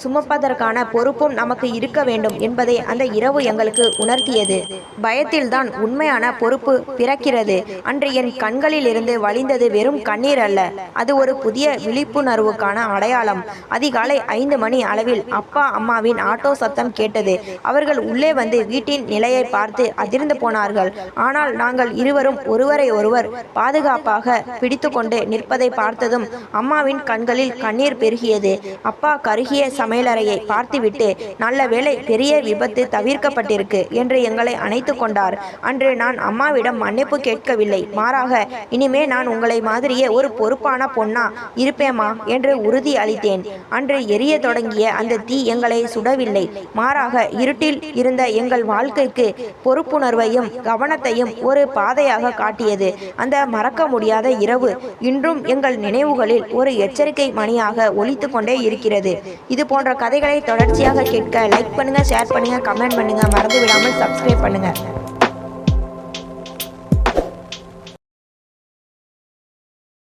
சுமப்பதற்கான பொறுப்பும் நமக்கு இருக்க வேண்டும் என்பதை அந்த இரவு எங்களுக்கு உணர்த்தியது. பயத்தில்தான் உண்மையான பொறுப்பு பிறக்கிறது. அன்று என் கண்களில் இருந்து வழிந்தது வெறும் கண்ணீர் அல்ல, அது ஒரு புதிய விழிப்புணர்வுக்கான அடையாளம். அதிகாலை 5 மணி அளவில் அப்பா அம்மாவின் ஆட்டோ சத்தம் கேட்டது. அவர்கள் உள்ளே வந்து வீட்டின் நிலையை பார்த்து அதிர்ந்து போனார்கள். ஆனால் நாங்கள் இருவரும் ஒருவரை ஒருவர் பாதுகாப்பாக பிடித்து கொண்டு நிற்பதை பார்த்ததும் அம்மாவின் கண்களில் கண்ணீர் பெருகியது. அப்பா கருகிய சமையலறையை பார்த்துவிட்டு, நல்ல வேளை பெரிய விபத்து தவிர்க்கப்பட்டிருக்கு என்று எங்களை அணைத்து கொண்டார். அன்று நான் அம்மாவிடம் மன்னிப்பு கேட்கவில்லை. மாறாக, இனிமே நான் உங்களை மாதிரியே ஒரு பொறுப்பான பொண்ணா இருப்பேமா என்று உறுதி அளித்தேன். அன்று எரிய தொடங்கிய அந்த தீ எங்களை சுடவில்லை. மாறாக, இருட்டில் இருந்த எங்கள் வாழ்க்கைக்கு பொறுப்புணர்வையும் கவனத்தையும் ஒரு பாதையாக காட்டியது. அந்த மறக்க முடியாத இரவு இன்றும் எங்கள் நினைவுகளில் ஒரு எச்சரிக்கை மணியாக ஒலித்து கொண்டே இருக்கிறது. இது போன்ற கதைகளை தொடர்ச்சியாக கேட்க லைக் பண்ணுங்க, ஷேர் பண்ணுங்க, கமெண்ட் பண்ணுங்க, மறந்து விடாமல் சப்ஸ்கிரைப் பண்ணுங்க.